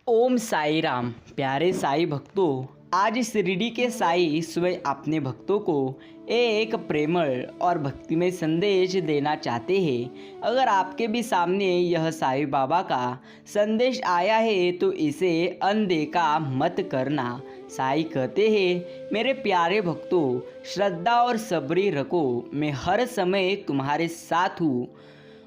ओम साई राम। प्यारे साई भक्तों, आज शिरडी के साई स्वयं अपने भक्तों को एक प्रेमळ और भक्तिमय संदेश देना चाहते हैं। अगर आपके भी सामने यह साई बाबा का संदेश आया है तो इसे अनदेखा मत करना। साई कहते हैं, मेरे प्यारे भक्तों, श्रद्धा और सब्री रखो। मैं हर समय तुम्हारे साथ हूँ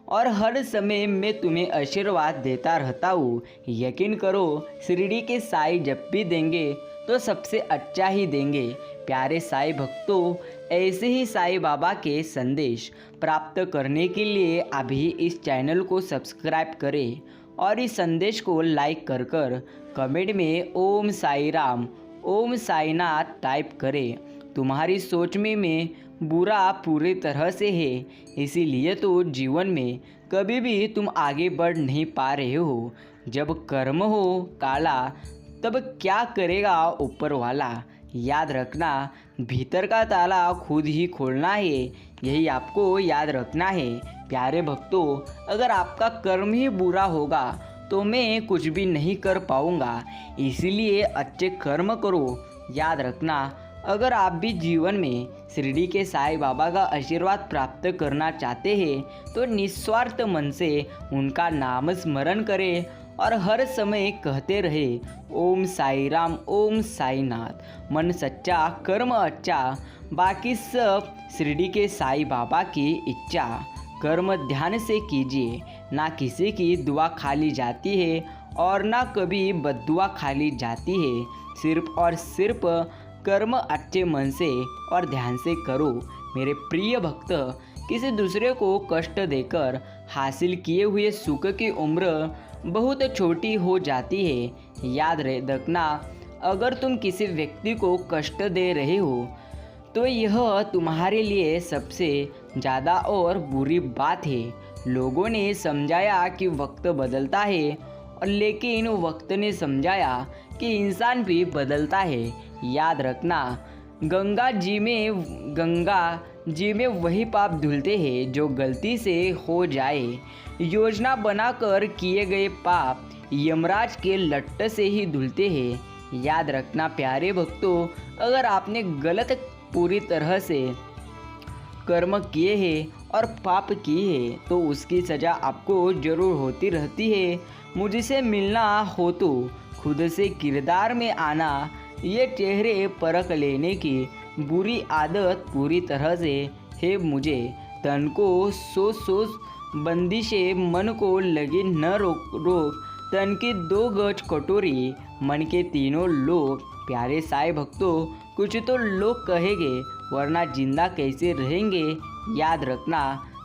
और हर समय मैं तुम्हें आशीर्वाद देता रहता हूँ। यकीन करो, शिरडी के साई जब भी देंगे तो सबसे अच्छा ही देंगे। प्यारे साई भक्तों, ऐसे ही साई बाबा के संदेश प्राप्त करने के लिए अभी इस चैनल को सब्सक्राइब करें और इस संदेश को लाइक कर कमेंट में ओम साई राम, ओम साईनाथ टाइप करें। तुम्हारी सोच में मैं बुरा पूरी तरह से है, इसीलिए तो जीवन में कभी भी तुम आगे बढ़ नहीं पा रहे हो। जब कर्म हो काला तब क्या करेगा ऊपर वाला। याद रखना, भीतर का ताला खुद ही खोलना है, यही आपको याद रखना है। प्यारे भक्तों, अगर आपका कर्म ही बुरा होगा तो मैं कुछ भी नहीं कर पाऊँगा, इसीलिए अच्छे कर्म करो। याद रखना, अगर आप भी जीवन में शिरडी के साई बाबा का आशीर्वाद प्राप्त करना चाहते हैं तो निस्वार्थ मन से उनका नाम स्मरण करें और हर समय कहते रहे ओम साई राम, ओम साईनाथ। मन सच्चा, कर्म अच्छा, बाकी सब शिरडी के साई बाबा की इच्छा। कर्म ध्यान से कीजिए, ना किसी की दुआ खाली जाती है और ना कभी बद्दुआ खाली जाती है। सिर्फ और सिर्फ कर्म अच्छे मन से और ध्यान से करो। मेरे प्रिय भक्त, किसी दूसरे को कष्ट देकर हासिल किए हुए सुख की उम्र बहुत छोटी हो जाती है। याद रखना, अगर तुम किसी व्यक्ति को कष्ट दे रहे हो तो यह तुम्हारे लिए सबसे ज़्यादा और बुरी बात है। लोगों ने समझाया कि वक्त बदलता है, और लेकिन वक्त ने समझाया कि इंसान भी बदलता है। याद रखना, गंगा जी में वही पाप धुलते हैं जो गलती से हो जाए। योजना बनाकर किए गए पाप यमराज के लट्ट से ही धुलते हैं। याद रखना प्यारे भक्तों, अगर आपने गलत पूरी तरह से कर्म किए हैं और पाप किए हैं तो उसकी सज़ा आपको जरूर होती रहती है। मुझसे मिलना हो तो खुद से किरदार में आना। ये चेहरे परख लेने की बुरी आदत पूरी तरह से है मुझे। तन को सोच बंदिशे, मन को लगी न रोक। तन की 2 गज कटोरी, मन के 3 लोग। प्यारे साई भक्तों, कुछ तो लोग कहेंगे, वरना जिंदा कैसे रहेंगे। याद रखना,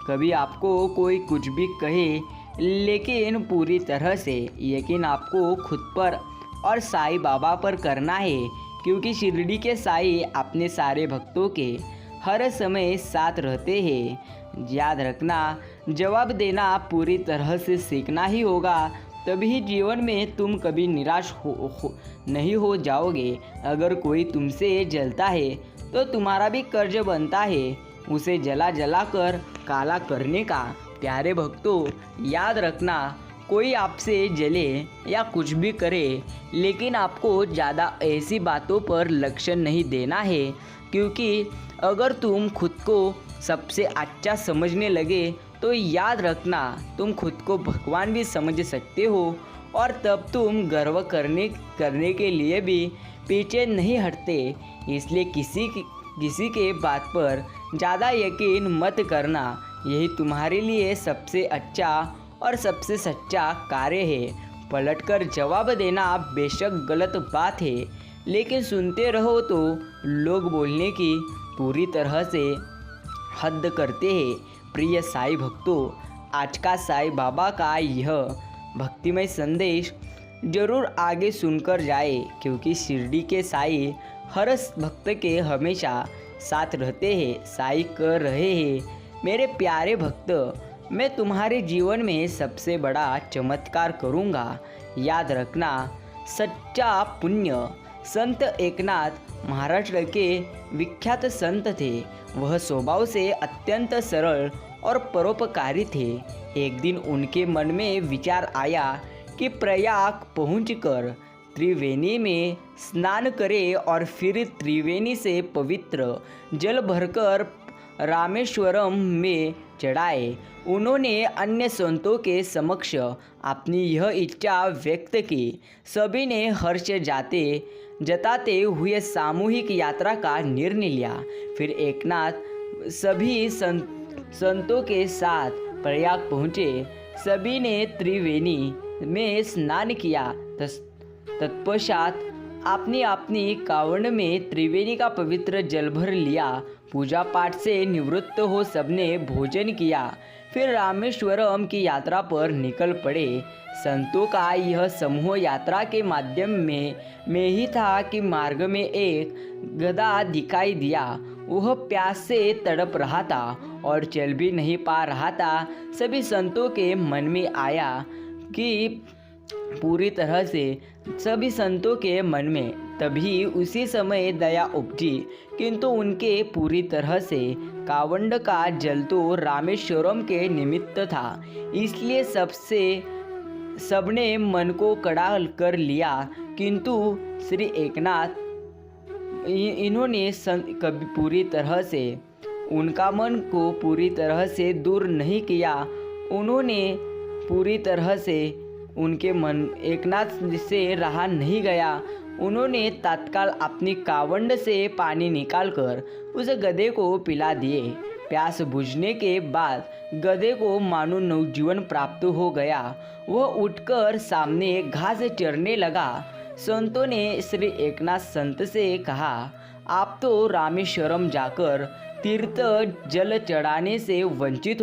कभी आपको कोई कुछ भी कहे, लेकिन पूरी तरह से यकीन आपको खुद पर और साई बाबा पर करना है, क्योंकि शिरडी के साई अपने सारे भक्तों के हर समय साथ रहते हैं। याद रखना, जवाब देना पूरी तरह से सीखना ही होगा, तभी जीवन में तुम कभी निराश नहीं हो जाओगे। अगर कोई तुमसे जलता है तो तुम्हारा भी कर्ज बनता है उसे जला कर काला करने का। प्यारे भक्तों, याद रखना, कोई आपसे जले या कुछ भी करे, लेकिन आपको ज़्यादा ऐसी बातों पर लक्ष्य नहीं देना है, क्योंकि अगर तुम खुद को सबसे अच्छा समझने लगे तो याद रखना, तुम खुद को भगवान भी समझ सकते हो, और तब तुम गर्व करने के लिए भी पीछे नहीं हटते। इसलिए किसी के बात पर ज़्यादा यकीन मत करना, यही तुम्हारे लिए सबसे अच्छा और सबसे सच्चा कार्य है। पलटकर जवाब देना बेशक गलत बात है, लेकिन सुनते रहो तो लोग बोलने की पूरी तरह से हद करते हैं। प्रिय साई भक्तों, आज का साई बाबा का यह भक्तिमय संदेश जरूर आगे सुनकर जाए, क्योंकि शिरडी के साई हर भक्त के हमेशा साथ रहते हैं। साई कह रहे हैं, मेरे प्यारे भक्त, मैं तुम्हारे जीवन में सबसे बड़ा चमत्कार करूँगा। याद रखना, सच्चा पुण्य। संत एकनाथ महाराष्ट्र के विख्यात संत थे। वह स्वभाव से अत्यंत सरल और परोपकारी थे। एक दिन उनके मन में विचार आया कि प्रयाग पहुंचकर त्रिवेणी में स्नान करे और फिर त्रिवेणी से पवित्र जल भरकर रामेश्वरम में चढ़ाए। उन्होंने अन्य संतों के समक्ष अपनी यह इच्छा व्यक्त की। सभी ने हर्ष जताते हुए सामूहिक यात्रा का निर्णय लिया। फिर एकनाथ सभी संतों के साथ प्रयाग पहुँचे। सभी ने त्रिवेणी में स्नान किया। तत्पश्चात अपनी अपनी कांवड़ में त्रिवेणी का पवित्र जल भर लिया। पूजा पाठ से निवृत्त हो सबने भोजन किया। फिर रामेश्वरम की यात्रा पर निकल पड़े। संतों का यह समूह यात्रा के माध्यम में ही था कि मार्ग में एक गधा दिखाई दिया। वह प्यास से तड़प रहा था और चल भी नहीं पा रहा था। सभी संतों के मन में आया कि पूरी तरह से सभी संतों के मन में तभी उसी समय दया उपजी, किंतु उनके पूरी तरह से कावंड का जल तो रामेश्वरम के निमित्त था, इसलिए सबने मन को कड़ा कर लिया। किंतु श्री एकनाथ इन्होंने कभी पूरी तरह से उनका मन को पूरी तरह से दूर नहीं किया। उन्होंने पूरी तरह से उनके मन एकनाथ से रहा नहीं गया। उन्होंने तत्काल अपनी कावंड से पानी निकालकर उस गधे को पिला दिए। प्यास बुझने के बाद गधे को मानो नवजीवन प्राप्त हो गया। वह उठकर सामने घास चरने लगा। संतों ने श्री एकनाथ संत से कहा, आप तो रामेश्वरम जाकर तीर्थ जल चढ़ाने से वंचित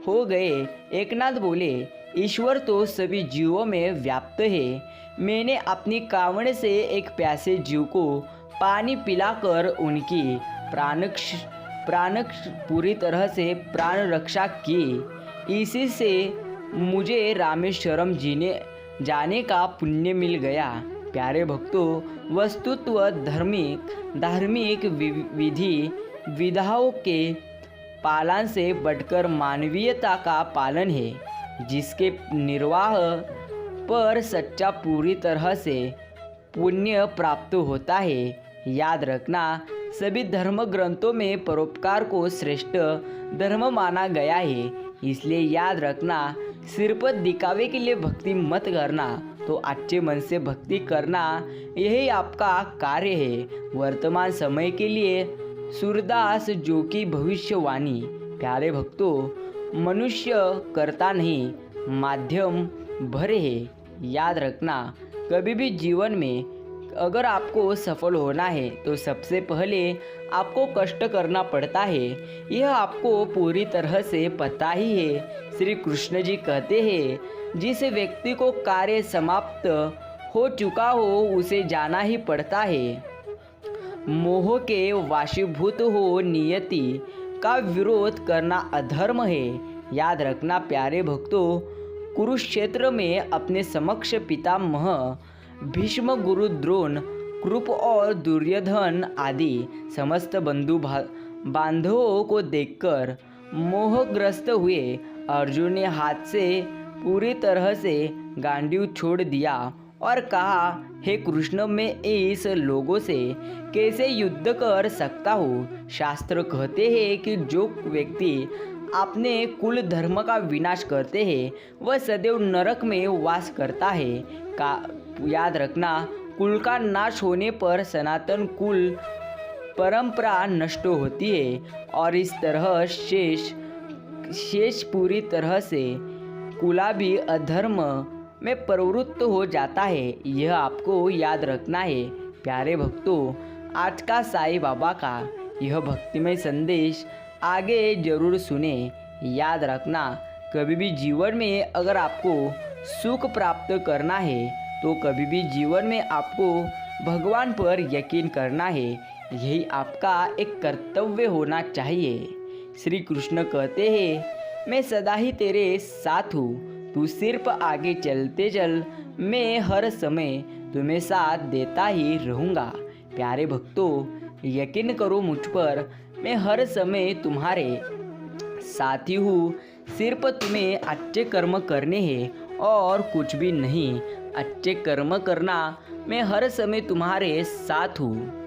हो गए। एकनाथ बोले, ईश्वर तो सभी जीवों में व्याप्त है। मैंने अपनी कांवड़ से एक प्यासे जीव को पानी पिलाकर उनकी प्राण पूरी तरह से प्राण रक्षा की। इसी से मुझे रामेश्वरम जाने का पुण्य मिल गया। प्यारे भक्तों, वस्तुत्व धार्मिक विधि विधाओं के पालन से बढ़कर मानवीयता का पालन है, जिसके निर्वाह पर सच्चा पूरी तरह से पुण्य प्राप्त होता है। याद रखना, सभी धर्म ग्रंथों में परोपकार को श्रेष्ठ धर्म माना गया है। इसलिए याद रखना, सिर्फ दिखावे के लिए भक्ति मत करना, तो अच्छे मन से भक्ति करना यही आपका कार्य है। वर्तमान समय के लिए सूरदास जो की भविष्यवाणी। प्यारे भक्तों, मनुष्य करता नहीं, माध्यम भरे है। याद रखना, कभी भी जीवन में अगर आपको सफल होना है तो सबसे पहले आपको कष्ट करना पड़ता है। यह आपको पूरी तरह से पता ही है। श्री कृष्ण जी कहते हैं, जिस व्यक्ति को कार्य समाप्त हो चुका हो उसे जाना ही पड़ता है। मोह के वाशीभूत हो नियति का विरोध करना अधर्म है। याद रखना प्यारे भक्तों, कुरुक्षेत्र में अपने समक्ष पितामह भीष्म, गुरु द्रोण, कृप और दुर्योधन आदि समस्त बंधु बांधवों को देखकर मोहग्रस्त हुए अर्जुन ने हाथ से पूरी तरह से गांडीव छोड़ दिया और कहा, हे कृष्ण, मैं इस लोगों से कैसे युद्ध कर सकता हूँ। शास्त्र कहते हैं कि जो व्यक्ति अपने कुल धर्म का विनाश करते हैं वह सदैव नरक में वास करता है। याद रखना, कुल का नाश होने पर सनातन कुल परंपरा नष्ट होती है और इस तरह शेष पूरी तरह से कुला भी अधर्म में प्रवृत्त हो जाता है। यह आपको याद रखना है। प्यारे भक्तों, आज का साईं बाबा का यह भक्तिमय संदेश आगे जरूर सुने। याद रखना, कभी भी जीवन में अगर आपको सुख प्राप्त करना है तो कभी भी जीवन में आपको भगवान पर यकीन करना है। यही आपका एक कर्तव्य होना चाहिए। श्री कृष्ण कहते हैं, मैं सदा ही तेरे साथ हूँ, तू सिर्फ आगे चलते चल, मैं हर समय तुम्हें साथ देता ही रहूँगा। प्यारे भक्तों, यकीन करो मुझ पर, मैं हर समय तुम्हारे साथी हूँ। सिर्फ तुम्हें अच्छे कर्म करने हैं और कुछ भी नहीं। अच्छे कर्म करना, मैं हर समय तुम्हारे साथ हूँ।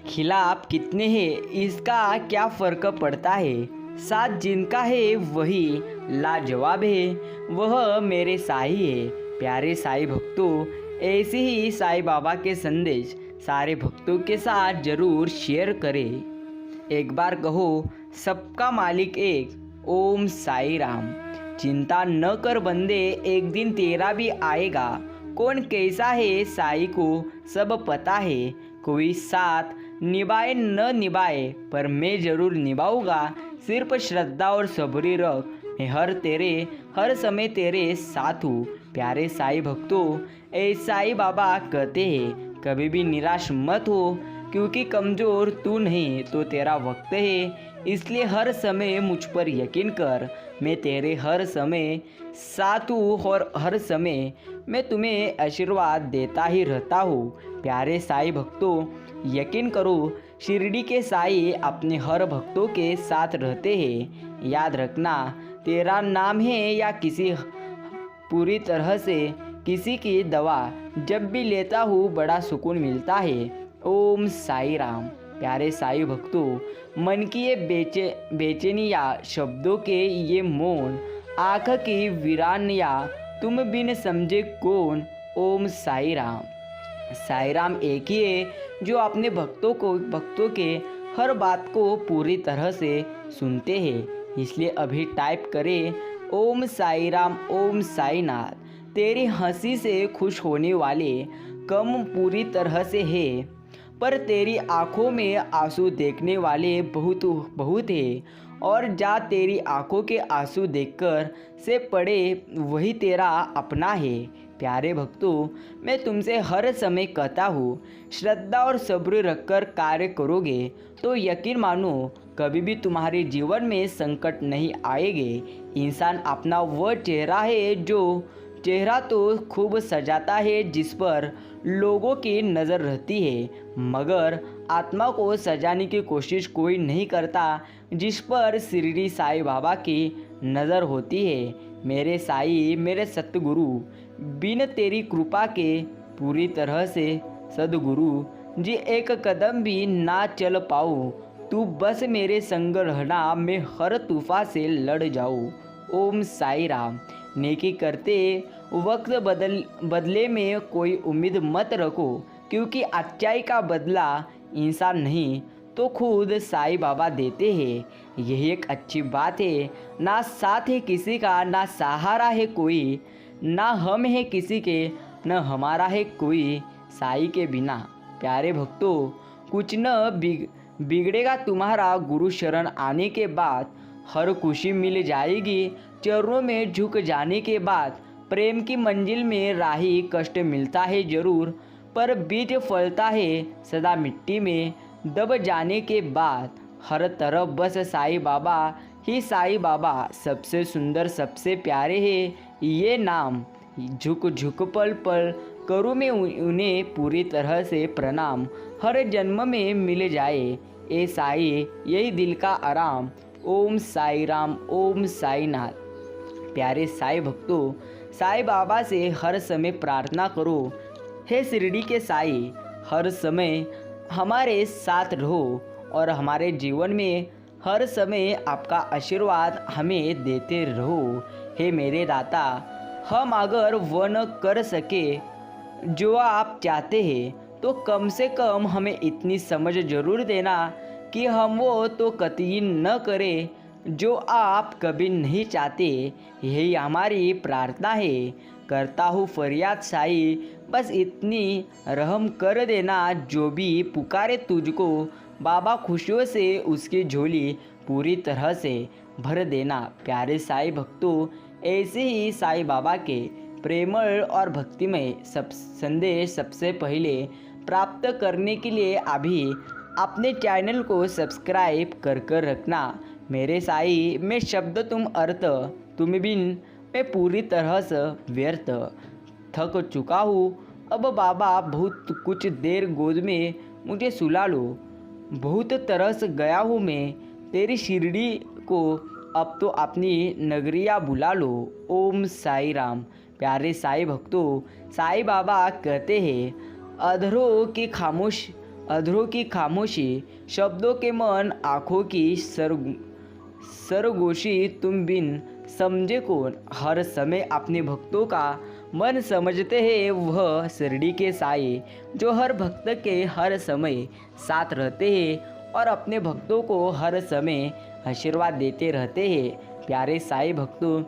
खिलाफ कितने हैं इसका क्या फ़र्क पड़ता है, साथ जिनका है वही लाजवाब है, वह मेरे साई है। प्यारे साई भक्तों, ऐसे ही साई बाबा के संदेश सारे भक्तों के साथ ज़रूर शेयर करें। एक बार कहो, सबका मालिक एक, ओम साई राम। चिंता न कर बंदे, एक दिन तेरा भी आएगा। कौन कैसा है साई को सब पता है। कोई साथ निभाए न निभाए, पर मैं ज़रूर निभाऊंगा। सिर्फ श्रद्धा और सब्र रख, मैं हर समय तेरे साथ हूँ। प्यारे साई भक्तों, साई बाबा कहते हैं, कभी भी निराश मत हो, क्योंकि कमज़ोर तू नहीं तो तेरा वक्त है। इसलिए हर समय मुझ पर यकीन कर, मैं तेरे हर समय साथ हूँ और हर समय मैं तुम्हें आशीर्वाद देता ही रहता हूँ। प्यारे साई भक्तों, यकीन करो, शिरडी के साई अपने हर भक्तों के साथ रहते हैं। याद रखना, तेरा नाम है या किसी पूरी तरह से किसी की दवा, जब भी लेता हूँ बड़ा सुकून मिलता है। ओम साई राम। प्यारे साई भक्तों, मन की ये बेचैनिया, शब्दों के ये मौन, आँख की वीरानिया, तुम बिन समझे कौन। ओम साई राम। साई राम एक ही है जो अपने भक्तों के हर बात को पूरी तरह से सुनते हैं। इसलिए अभी टाइप करें, ओम साई राम, ओम साई नाथ। तेरी हंसी से खुश होने वाले कम पूरी तरह से है, पर तेरी आंखों में आंसू देखने वाले बहुत है। और जा तेरी आंखों के आंसू देखकर से पड़े, वही तेरा अपना है। प्यारे भक्तों, मैं तुमसे हर समय कहता हूँ, श्रद्धा और सब्र रखकर कार्य करोगे तो यकीन मानो, कभी भी तुम्हारे जीवन में संकट नहीं आएंगे। इंसान अपना वह चेहरा है जो चेहरा तो खूब सजाता है जिस पर लोगों की नज़र रहती है, मगर आत्मा को सजाने की कोशिश कोई नहीं करता जिस पर शिरडी साई बाबा की नज़र होती है। मेरे साई, मेरे सतगुरु, बिन तेरी कृपा के पूरी तरह से सदगुरु जी एक कदम भी ना चल पाऊँ। तू बस मेरे संग रहना, मैं हर तूफान से लड़ जाऊँ। ओम साई राम। नेकी करते वक्त बदले में कोई उम्मीद मत रखो, क्योंकि अच्छाई का बदला इंसान नहीं तो खुद साई बाबा देते हैं। यही एक अच्छी बात है। ना साथ है किसी का, ना सहारा है कोई, ना हम है किसी के, न हमारा है कोई साई के बिना। प्यारे भक्तों, कुछ न बिगड़ेगा तुम्हारा गुरु शरण आने के बाद। हर खुशी मिल जाएगी चरणों में झुक जाने के बाद। प्रेम की मंजिल में राही कष्ट मिलता है ज़रूर, पर बीज फलता है सदा मिट्टी में दब जाने के बाद। हर तरफ बस साई बाबा ही साई बाबा, सबसे सुंदर सबसे प्यारे है ये नाम। झुक झुक पल पल करूँ मैं उन्हें पूरी तरह से प्रणाम। हर जन्म में मिल जाए ए साई यही दिल का आराम। ओम साई राम, ओम साई नाथ। प्यारे साई भक्तों, साई बाबा से हर समय प्रार्थना करो, हे शिरडी के साई, हर समय हमारे साथ रहो और हमारे जीवन में हर समय आपका आशीर्वाद हमें देते रहो। हे मेरे दाता, हम अगर वह न कर सके जो आप चाहते हैं, तो कम से कम हमें इतनी समझ जरूर देना कि हम वो तो कतई न करें जो आप कभी नहीं चाहते। यही हमारी प्रार्थना है। करता हूँ फरियाद साई, बस इतनी रहम कर देना, जो भी पुकारे तुझको बाबा खुशियों से उसकी झोली पूरी तरह से भर देना। प्यारे साई भक्तों, ऐसे ही साई बाबा के प्रेमल और भक्तिमय संदेश सबसे पहले प्राप्त करने के लिए अभी अपने चैनल को सब्सक्राइब कर रखना। मेरे साई में शब्द तुम अर्थ, तुम बिन मैं पूरी तरह से व्यर्थ थक चुका हूँ। अब बाबा बहुत कुछ देर गोद में मुझे सुला लो, बहुत तरस गया हूँ मैं तेरी शिरडी को, अब तो अपनी नगरिया बुला लो। ओम साई राम। प्यारे साईं भक्तों, साईं बाबा कहते हैं, अधरों की खामोशी, शब्दों के मन, आँखों की सरगोशी, तुम बिन समझे कौन। हर समय अपने भक्तों का मन समझते हैं वह शिरडी के साईं, जो हर भक्त के हर समय साथ रहते हैं और अपने भक्तों को हर समय आशीर्वाद देते रहते हैं। प्यारे साईं भक्तों,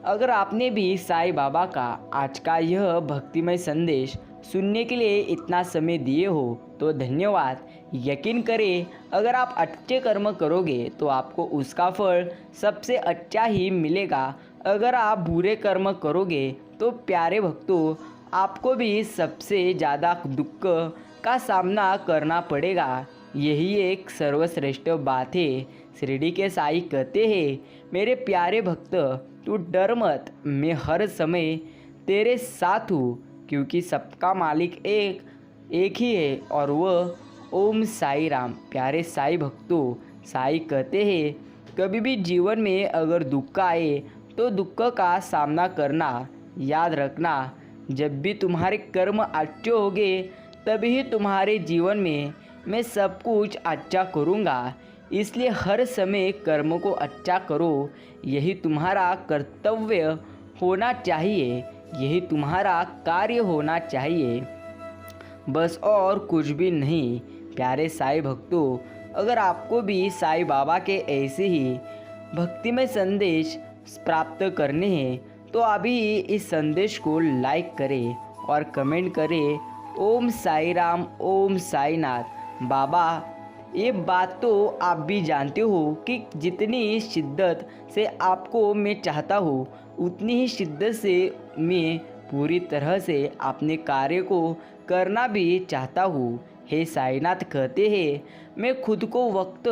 अगर आपने भी साईं बाबा का आज का यह भक्तिमय संदेश सुनने के लिए इतना समय दिए हो तो धन्यवाद। यकीन करें, अगर आप अच्छे कर्म करोगे तो आपको उसका फल सबसे अच्छा ही मिलेगा। अगर आप बुरे कर्म करोगे तो प्यारे भक्तों, आपको भी सबसे ज़्यादा दुख का सामना करना पड़ेगा। यही एक सर्वश्रेष्ठ बात है। शिरडी के साईं कहते हैं, मेरे प्यारे भक्त, तू डर मत, मैं हर समय तेरे साथ हूँ, क्योंकि सबका मालिक एक ही है और वह ओम साई राम। प्यारे साईं भक्तों, साईं कहते हैं, कभी भी जीवन में अगर दुख आए तो दुख का सामना करना याद रखना। जब भी तुम्हारे कर्म अच्छे होंगे तभी तुम्हारे जीवन में मैं सब कुछ अच्छा करूँगा। इसलिए हर समय कर्म को अच्छा करो, यही तुम्हारा कर्तव्य होना चाहिए, यही तुम्हारा कार्य होना चाहिए, बस और कुछ भी नहीं। प्यारे साईं भक्तों, अगर आपको भी साईं बाबा के ऐसे ही भक्तिमय संदेश प्राप्त करने हैं तो अभी इस संदेश को लाइक करें और कमेंट करें, ओम साई राम, ओम साई नाथ। बाबा, ये बात तो आप भी जानते हो कि जितनी शिद्दत से आपको मैं चाहता हूँ उतनी ही शिद्दत से मैं पूरी तरह से अपने कार्य को करना भी चाहता हूँ। हे साईनाथ कहते हैं, मैं खुद को वक्त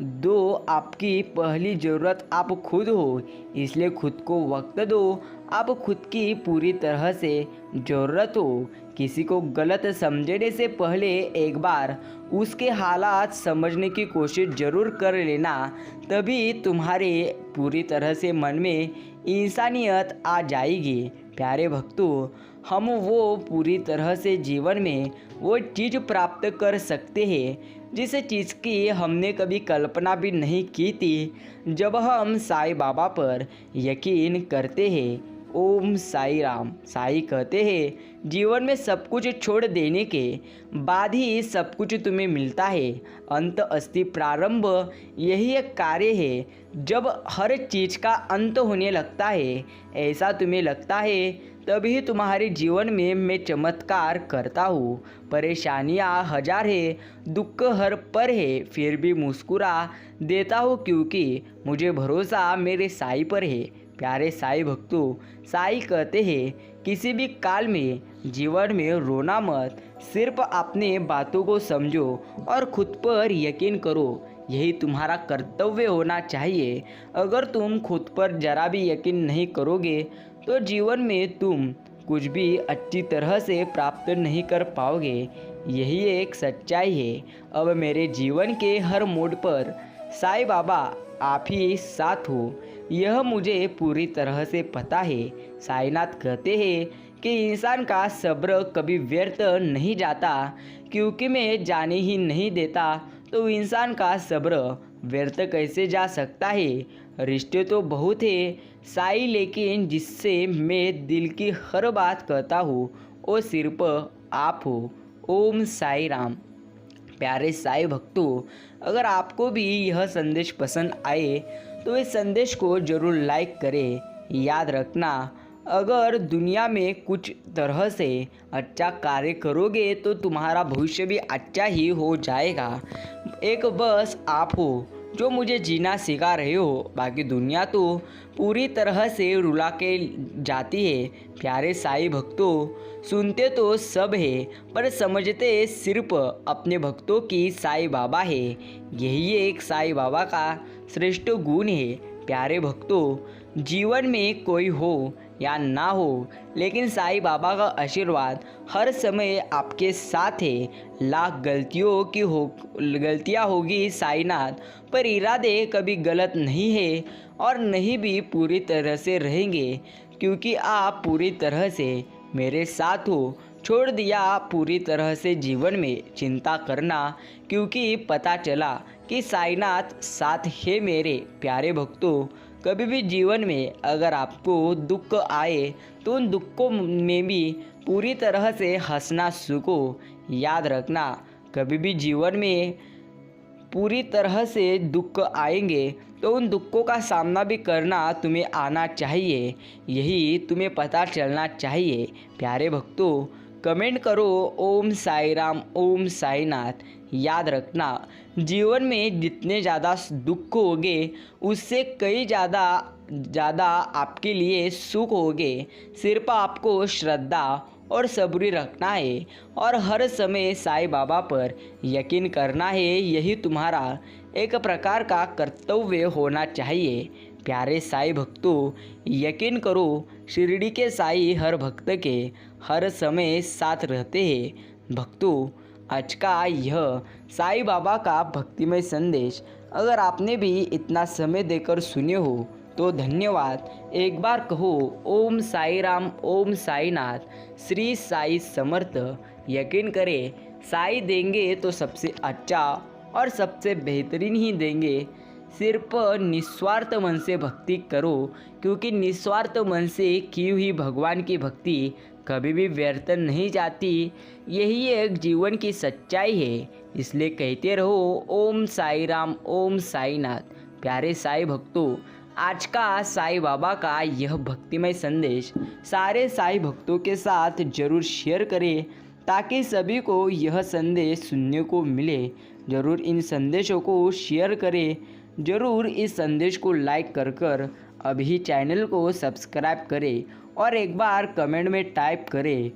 दो, आपकी पहली ज़रूरत आप खुद हो, इसलिए खुद को वक्त दो, आप खुद की पूरी तरह से ज़रूरत हो। किसी को गलत समझने से पहले एक बार उसके हालात समझने की कोशिश ज़रूर कर लेना, तभी तुम्हारे पूरी तरह से मन में इंसानियत आ जाएगी। प्यारे भक्तों, हम वो पूरी तरह से जीवन में वो चीज़ प्राप्त कर सकते हैं जिस चीज़ की हमने कभी कल्पना भी नहीं की थी, जब हम साईं बाबा पर यकीन करते हैं। ओम साई राम। साईं कहते हैं, जीवन में सब कुछ छोड़ देने के बाद ही सब कुछ तुम्हें मिलता है। अंत अस्ति प्रारंभ, यही एक कार्य है। जब हर चीज़ का अंत होने लगता है, ऐसा तुम्हें लगता है, तभी तुम्हारे जीवन में मैं चमत्कार करता हूँ। परेशानियाँ हजार है, दुख हर पर है, फिर भी मुस्कुरा देता हूँ, क्योंकि मुझे भरोसा मेरे साईं पर है। प्यारे साईं भक्तों, साईं कहते हैं, किसी भी काल में जीवन में रोना मत, सिर्फ अपने बातों को समझो और खुद पर यकीन करो, यही तुम्हारा कर्तव्य होना चाहिए। अगर तुम खुद पर जरा भी यकीन नहीं करोगे तो जीवन में तुम कुछ भी अच्छी तरह से प्राप्त नहीं कर पाओगे। यही एक सच्चाई है। अब मेरे जीवन के हर मोड़ पर साईं बाबा आप ही साथ हो, यह मुझे पूरी तरह से पता है। साईनाथ कहते हैं कि इंसान का सब्र कभी व्यर्थ नहीं जाता, क्योंकि मैं जाने ही नहीं देता तो इंसान का सब्र व्यर्थ कैसे जा सकता है। रिश्ते तो बहुत है साईं, लेकिन जिससे मैं दिल की हर बात कहता हूँ वो सिर्फ आप हो। ओम साई राम। प्यारे साईं भक्तों, अगर आपको भी यह संदेश पसंद आए तो इस संदेश को ज़रूर लाइक करें। याद रखना, अगर दुनिया में कुछ तरह से अच्छा कार्य करोगे तो तुम्हारा भविष्य भी अच्छा ही हो जाएगा। एक बस आप हो जो मुझे जीना सिखा रहे हो, बाकी दुनिया तो पूरी तरह से रुला के जाती है। प्यारे साईं भक्तों, सुनते तो सब है पर समझते सिर्फ अपने भक्तों की साईं बाबा है। यही एक साईं बाबा का श्रेष्ठ गुण है। प्यारे भक्तों, जीवन में कोई हो या ना हो, लेकिन साईं बाबा का आशीर्वाद हर समय आपके साथ है। लाख गलतियाँ होगी साईनाथ, पर इरादे कभी गलत नहीं है और नहीं भी पूरी तरह से रहेंगे। क्योंकि आप पूरी तरह से मेरे साथ हो। छोड़ दिया पूरी तरह से जीवन में चिंता करना, क्योंकि पता चला कि साईनाथ साथ है मेरे प्यारे भक्तों। कभी भी जीवन में अगर आपको दुख आए तो उन दुखों में भी पूरी तरह से हंसना सीखो। याद रखना, कभी भी जीवन में पूरी तरह से दुख आएंगे तो उन दुखों का सामना भी करना तुम्हें आना चाहिए, यही तुम्हें पता चलना चाहिए। प्यारे भक्तों, कमेंट करो ओम साई राम, ओम साईनाथ। याद रखना, जीवन में जितने ज़्यादा दुख होंगे उससे कई ज़्यादा आपके लिए सुख होंगे। सिर्फ आपको श्रद्धा और सब्र रखना है और हर समय साईं बाबा पर यकीन करना है। यही तुम्हारा एक प्रकार का कर्तव्य होना चाहिए। प्यारे साईं भक्तों, यकीन करो, शिरडी के साईं हर भक्त के हर समय साथ रहते हैं। भक्तों, आज का यह साईं बाबा का भक्तिमय संदेश अगर आपने भी इतना समय देकर सुने हो तो धन्यवाद। एक बार कहो ओम साई राम, ओम साईनाथ, श्री साई समर्थ। यकीन करें, साई देंगे तो सबसे अच्छा और सबसे बेहतरीन ही देंगे। सिर्फ निस्वार्थ मन से भक्ति करो, क्योंकि निस्वार्थ मन से की हुई भगवान की भक्ति कभी भी व्यर्थ नहीं जाती। यही एक जीवन की सच्चाई है। इसलिए कहते रहो ओम साई राम, ओम साईनाथ। प्यारे साईं भक्तों, आज का साईं बाबा का यह भक्तिमय संदेश सारे साईं भक्तों के साथ जरूर शेयर करें, ताकि सभी को यह संदेश सुनने को मिले। ज़रूर इन संदेशों को शेयर करें। ज़रूर इस संदेश को लाइक कर अभी चैनल को सब्सक्राइब करें और एक बार कमेंट में टाइप करें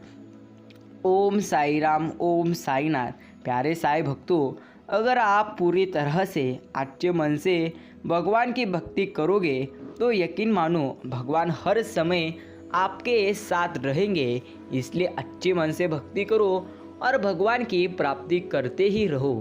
ओम साई राम, ओम साईनाथ। प्यारे साईं भक्तों, अगर आप पूरी तरह से अच्छे मन से भगवान की भक्ति करोगे तो यकीन मानो भगवान हर समय आपके साथ रहेंगे। इसलिए अच्छे मन से भक्ति करो और भगवान की प्राप्ति करते ही रहो।